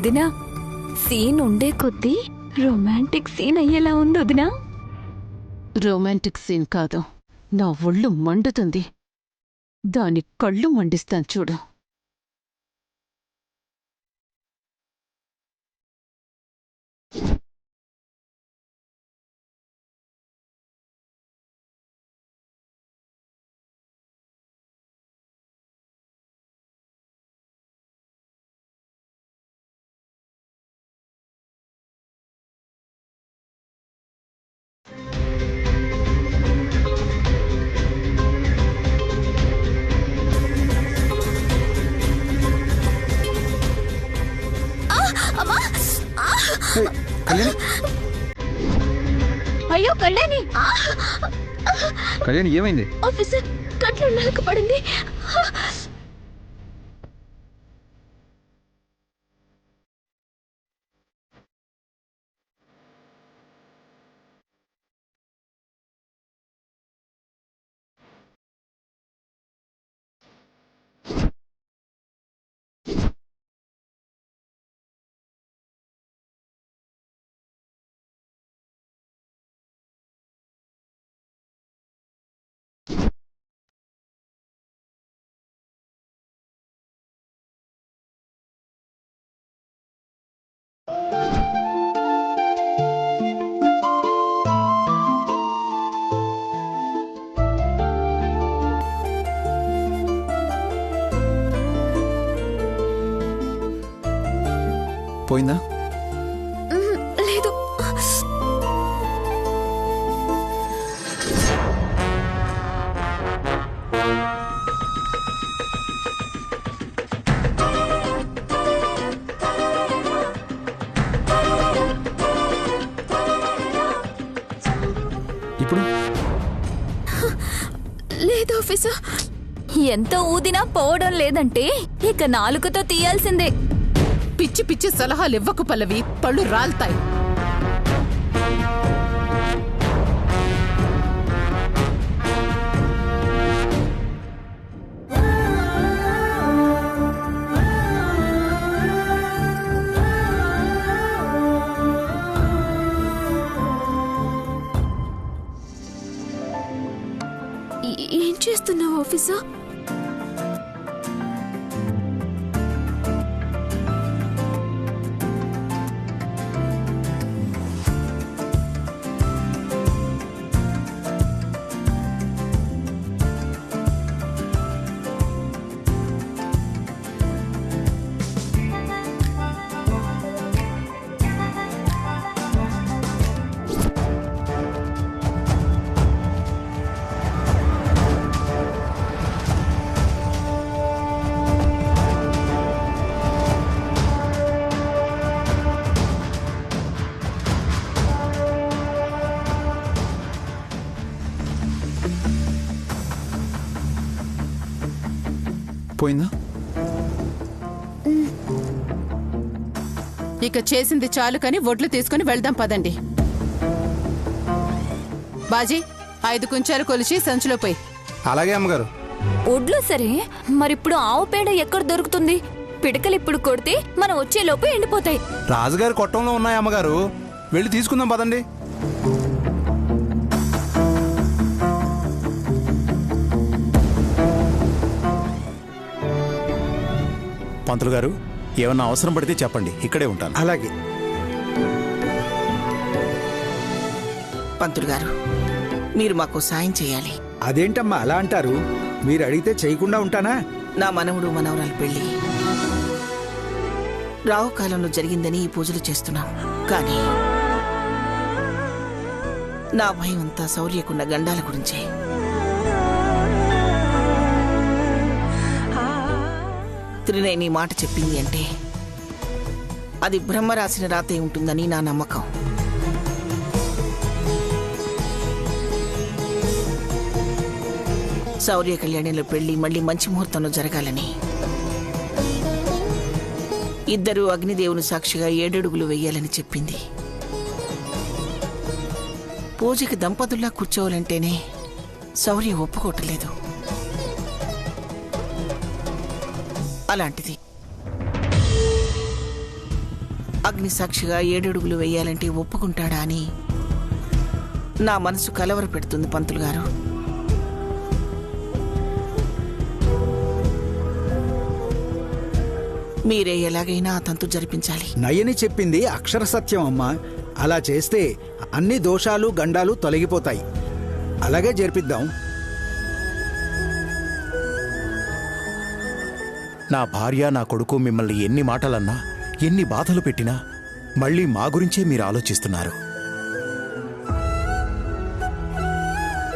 వదినా, సీన్ ఉండే కొద్దీ రొమాంటిక్ సీన్ అయ్యేలా ఉంది వదినా. రొమాంటిక్ సీన్ కాదు, నా ఒళ్ళు మండుతుంది. దాని కళ్ళు మండిస్తాను చూడు. కళ్యాణి, అయ్యో కళ్యాణి, కళ్యాణి ఏమైంది? ఆఫీసర్ కంట్లో నలక పడింది. పోయిందా? లేదు. ఇప్పుడు లేదు ఆఫీసర్. ఎంత ఊదినా పోవడం లేదంటే ఇక నాలుకతో తీయాల్సిందే. పిచ్చి పిచ్చి సలహాలు ఇవ్వకు పల్లవి, పళ్ళు రాల్తాయి. ఏం చేస్తున్నావు ఆఫీసర్? పోయిందా? ఇక చేసింది చాలు కని ఒడ్లు తీసుకుని వెళ్దాం పదండి. బాజీ, 5 కుంచాలు కొలిచి సంచిలో పోయి. అలాగే అమ్మగారు. ఒడ్లు సరే, మరిప్పుడు ఆవు పేడ ఎక్కడ దొరుకుతుంది? పిడకలు ఇప్పుడు కొడితే మనం వచ్చేలోపు ఎండిపోతాయి. రాజుగారి కొట్టంలో ఉన్నాయి అమ్మగారు, వెళ్ళి తీసుకుందాం పదండి. పంతులు గారు, ఏమన్నా అవసరం పడితే చెప్పండి, ఇక్కడే ఉంటాను. అలాగే. పంతులు గారు, మీరు మాకు సాయం చేయాలి. అదేంటమ్మా అలా అంటారు? మీరు అడిగితే చేయకుండా ఉంటానా? నా మనవడు మనవరాలు పెళ్లి రావు కాలంలో జరిగిందని ఈ పూజలు చేస్తున్నాం. కానీ నా భయం అంతా శౌర్యకున్న గండాల గురించే. త్రినేని మాట చెప్పింది అంటే అది బ్రహ్మ రాసిన రాతే ఉంటుందని నా నమ్మకం. శౌర్య కళ్యాణంలో పెళ్లి మళ్ళీ మంచి ముహూర్తంలో జరగాలని ఇద్దరు అగ్నిదేవుని సాక్షిగా 7 అడుగులు వెయ్యాలని చెప్పింది. పూజకి దంపతుల్లా కూర్చోవాలంటేనే శౌర్య ఒప్పుకోవట్లేదు. అలాంటిది అగ్నిసాక్షిగా 7 అడుగులు వేయాలంటే ఒప్పుకుంటాడా అని నా మనసు కలవర పెడుతుంది పంతులు గారు. మీరే ఎలాగైనా ఆ తంతు జరిపించాలి. నయని చెప్పింది అక్షర సత్యం అమ్మా. అలా చేస్తే అన్ని దోషాలు గండాలు తొలగిపోతాయి. అలాగే జరిపిద్దాం. నా భార్య నా కొడుకు మిమ్మల్ని ఎన్ని మాటలన్నా ఎన్ని బాధలు పెట్టినా మళ్ళీ మా గురించే మీరు ఆలోచిస్తున్నారు.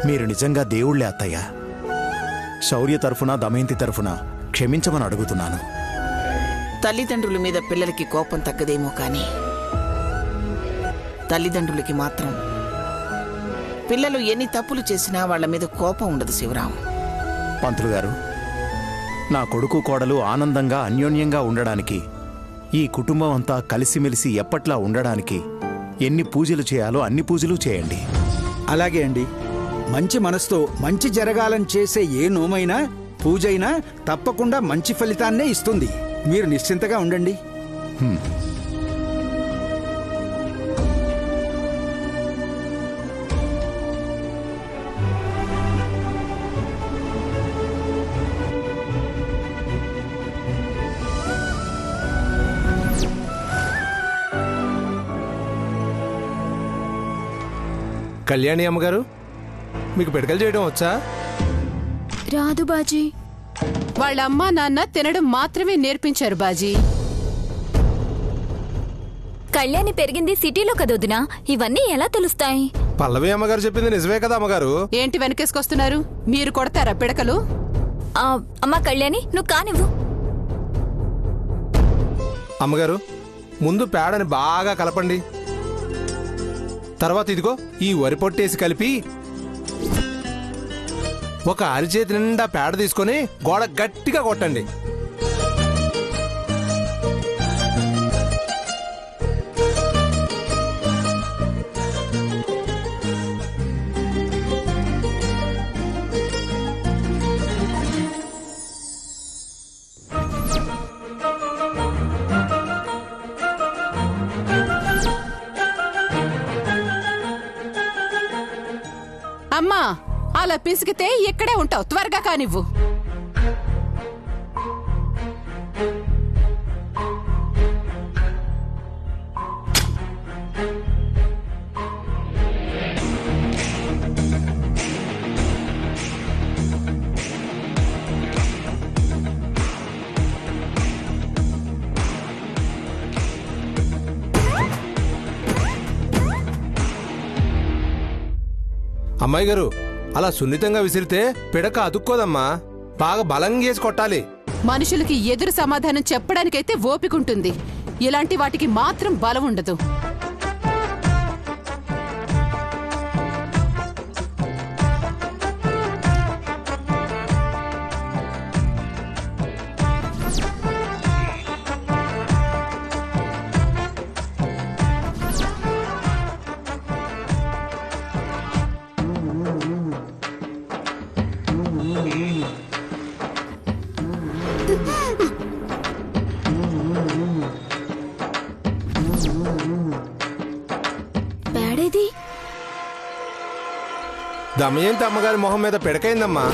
మీరు నిజంగా దేవుళ్లే అత్తయ్య. శౌర్య తరఫున దమయంతి తరఫున క్షమించమని అడుగుతున్నాను. తల్లిదండ్రుల మీద పిల్లలకి కోపం తగ్గదేమో కానీ తల్లిదండ్రులకి మాత్రం పిల్లలు ఎన్ని తప్పులు చేసినా వాళ్ల మీద కోపం ఉండదు శివరాం. పంతులు గారు, నా కొడుకు కోడలు ఆనందంగా అన్యోన్యంగా ఉండడానికి, ఈ కుటుంబం అంతా కలిసిమెలిసి ఎప్పట్లా ఉండడానికి ఎన్ని పూజలు చేయాలో అన్ని పూజలు చేయండి. అలాగే అండి. మంచి మనసుతో మంచి జరగాలని చేసే ఏ నోమైనా పూజైనా తప్పకుండా మంచి ఫలితాన్నే ఇస్తుంది. మీరు నిశ్చింతగా ఉండండి. కళ్యాణి అమ్మగారు, మీకు పిడకలు చేయడం వచ్చా? రాదు బాజీ. వాళ్ళ అమ్మా నాన్న తినడం మాత్రమే నేర్పించారు బాజీ. కళ్యాణి పెరిగింది సిటీలో కదొదినా, ఇవన్నీ ఎలా తెలుస్తాయి? పల్లవి అమ్మగారు చెప్పింది నిజమే కదా అమ్మగారు. ఏంటి వెనకేసుకొస్తున్నారు? మీరు కొడతారా పిడకలు? అమ్మా కళ్యాణి, నువ్వు కానివ్వు. అమ్మగారు, ముందు పేడని బాగా కలపండి. తర్వాత ఇదిగో ఈ వరి పొట్టేసి కలిపి ఒక అరిచేతి నిండా పేడ తీసుకొని గోడ గట్టిగా కొట్టండి. అమ్మా, అలా పిసికితే ఇక్కడే ఉంటావు. త్వరగా కానివ్వు. అమ్మాయి గారు, అలా సున్నితంగా విసిరితే పిడక అతుక్కోదమ్మా. బాగా బలంగేసి కొట్టాలి. మనుషులకి ఎదురు సమాధానం చెప్పడానికైతే ఓపికంటుంది. ఇలాంటి వాటికి మాత్రం బలం ఉండదు. పేడేది? దమయంతి అమ్మగారి మొహం మీద పిడకైందమ్మా.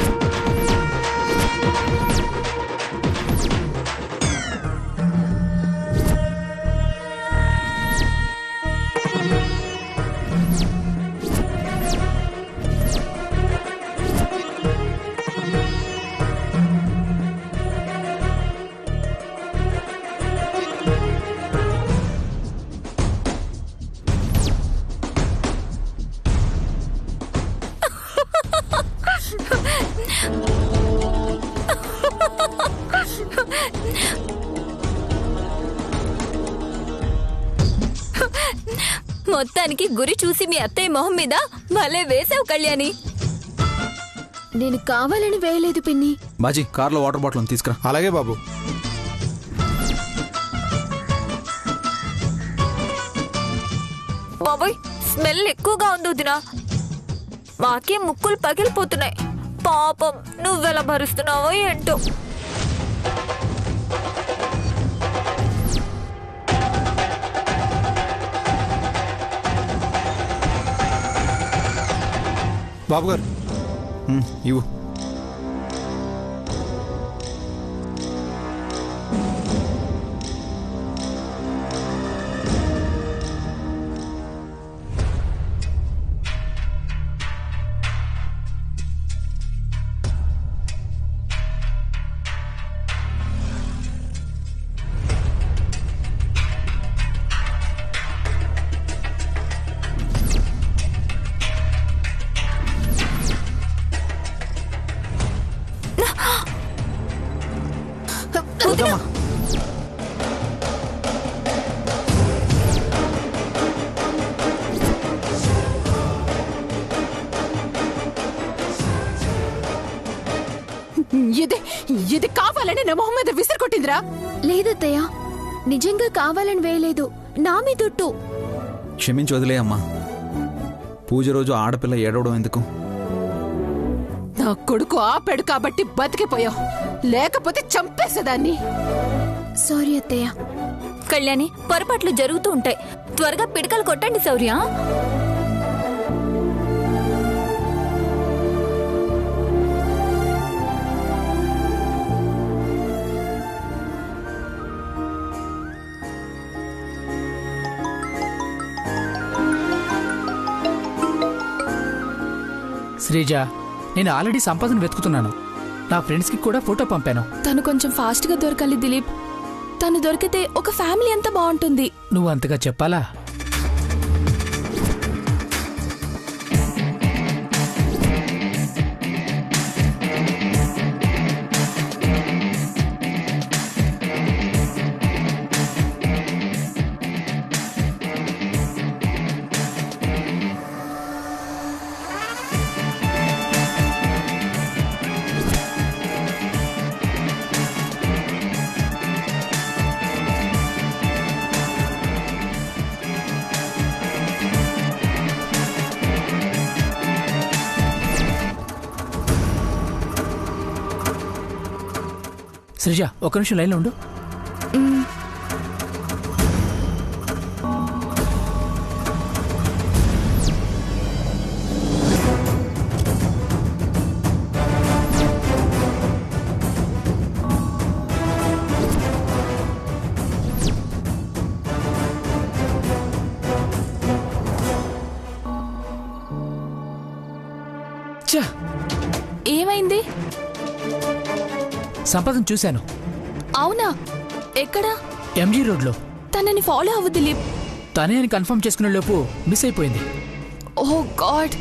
మొత్తానికి గురి చూసి మీ అత్తయ్య మొహం మీద భలే వేసావు కళ్యాణి. నేను కావాలని వేయలేదు పిన్ని. బాజీ, కార్లో వాటర్ బాటిల్ తీసుకురా. అలాగే బాబు. బాబోయ్, స్మెల్ ఎక్కువగా ఉంది వదినా. మాకే ముక్కులు పగిలిపోతున్నాయి. పాపం, నువ్వెలా భరుస్తున్నావో ఏంటో. బాబు గారు ఇవ్వు. వద్దమ్మా. ఇది ఇది కావాలని నా మొహం మీద విసిరి కొట్టిందిరా. లేదత్తయ్య, నిజంగా కావాలని వేయలేదు. నా మీదొట్టు. క్షమించి వదిలే అమ్మా. పూజ రోజు ఆడపిల్ల ఏడవడం ఎందుకు? నా కొడుకు ఆపాడు కాబట్టి బతికిపోయావు, లేకపోతే చంపేసేదాన్ని. సారీ అత్తయ్య. కళ్యాణి, పొరపాట్లు జరుగుతూ ఉంటాయి. త్వరగా పిడకలు కొట్టండి శౌర్య. శ్రీజ, నేను ఆల్రెడీ సంపదను వెతుకుతున్నాను. నా ఫ్రెండ్స్కి కూడా ఫోటో పంపాను. తను కొంచెం ఫాస్ట్ గా దొరకాలి దిలీప్. తను దొరికితే ఒక ఫ్యామిలీ అంతా బాగుంటుంది. నువ్వు అంతగా చెప్పాలా? శ్రీజ, ఒక నిమిషం లైన్లో ఉండు. ఏమైంది? సంపదను చూశాను. అవునా? ఎక్కడా? ఎంజీ రోడ్లో. తనని ఫాలో అవ్వు దిలీప్. తనే అని కన్ఫర్మ్ చేసుకునే లోపు మిస్ అయిపోయింది. ఓ గాడ్.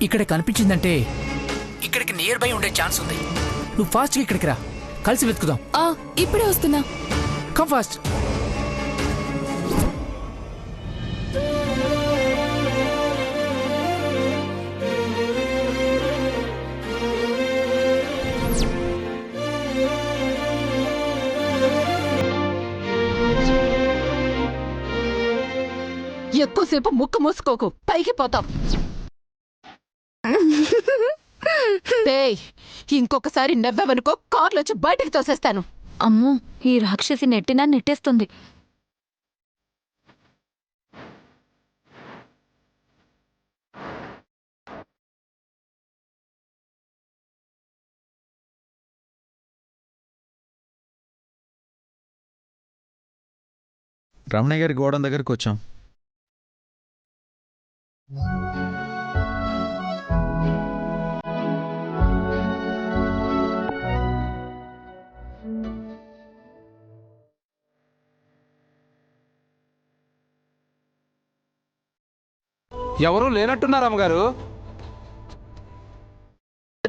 ఇక్కడ కనిపించిందంటే ఇక్కడికి నియర్ బై ఉండే ఛాన్స్ ఉంది. నువ్వు ఫాస్ట్గా ఇక్కడికి రా, కలిసి వెతుకుదాం. ఇప్పుడే వస్తున్నా. Come fast. ఎక్కువసేపు ముక్కు మూసుకోకు, పైకి పోతాం. ఇంకొకసారి నవ్వావనుకో, కార్లోంచి బయటికి తోసేస్తాను. అమ్మో, ఈ రాక్షసి నెట్టినా నెట్టేస్తుంది. రమణయ్య గారి గోడం దగ్గరికి వచ్చాం. ఎవరూ లేనట్టున్నారు అమ్మగారు.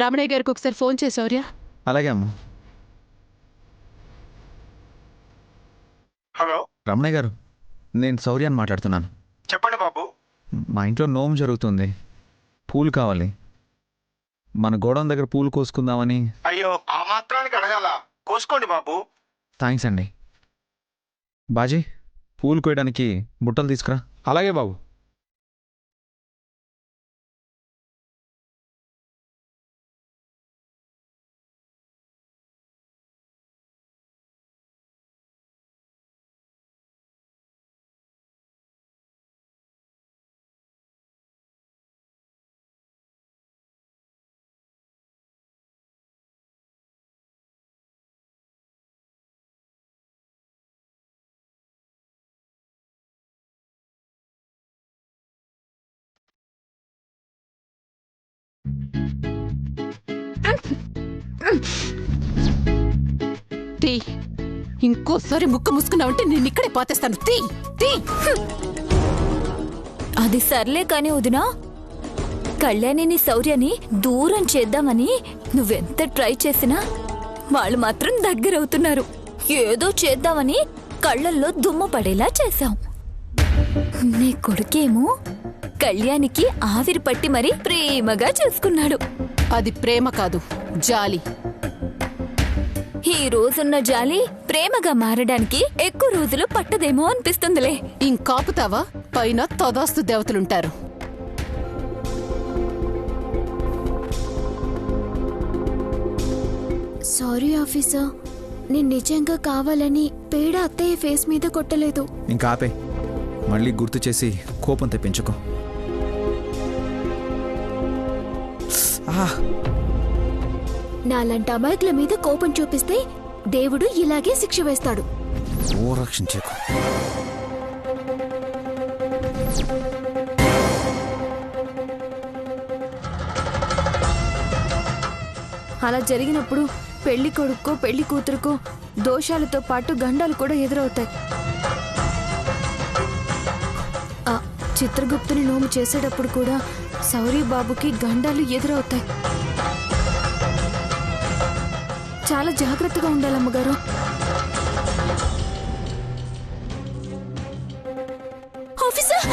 రమణయ్య గారికి ఒకసారి ఫోన్ చేసావుర్యా? అలాగే అమ్మా. హలో రమణయ్య గారు, నేను శౌర్యాన్ని మాట్లాడుతున్నాను. చెప్పండి బాబు. మా ఇంట్లో నోము జరుగుతుంది, పూలు కావాలి. మన గోడౌన్ దగ్గర పూలు కోసుకుందామని. అయ్యో, ఆ మాత్రానికి అడగాల? కోసుకోండి బాబు. థ్యాంక్స్ అండి. బాజీ, పూలు కోయడానికి బుట్టలు తీసుకురా. అలాగే బాబు. తీ. ఇంకోసారి ముక్క మూసుకున్నావంటే నేను ఇక్కడే పాతేస్తాను. తీ తీ. అది సర్లే కాని వదినా, కళ్యాణిని శౌర్యని దూరం చేద్దామని నువ్వెంత ట్రై చేసినా వాళ్ళు మాత్రం దగ్గరవుతున్నారు. ఏదో చేద్దామని కళ్ళల్లో దుమ్ము పడేలా చేశాం. నీ కొడుకేమో కళ్యాణికి ఆవిరి పట్టి మరీ ప్రేమగా చేసుకున్నాడు. అది ప్రేమ కాదు, జాలి. ఈ రోజున్న జాలి ప్రేమగా మారడానికి ఎక్కువ రోజులు పట్టదేమో అనిపిస్తుందిలే. ఇంకాపుతావా? పైన తదాస్తు దేవతలుంటారు. సారీ ఆఫీసర్, నేను నిజంగా కావాలని పేడ అత్తయ్య ఫేస్ మీద కొట్టలేదు. ఇంకా ఆపే, మళ్ళీ గుర్తు చేసి కోపం తెప్పించుకో. నాలాంటి అమాయకుల మీద కోపం చూపిస్తే దేవుడు ఇలాగే శిక్ష వేస్తాడు. ఓ రక్షించేకు. అలా జరిగినప్పుడు పెళ్లి కొడుకో పెళ్లి కూతురుకో దోషాలతో పాటు గండాలు కూడా ఎదురవుతాయి. చిత్రగుప్తుని నోము చేసేటప్పుడు కూడా శౌర్య బాబుకి గండాలు ఎదురవుతాయి. చాలా జాగ్రత్తగా ఉండాలి అమ్మగారు. ఆఫీసర్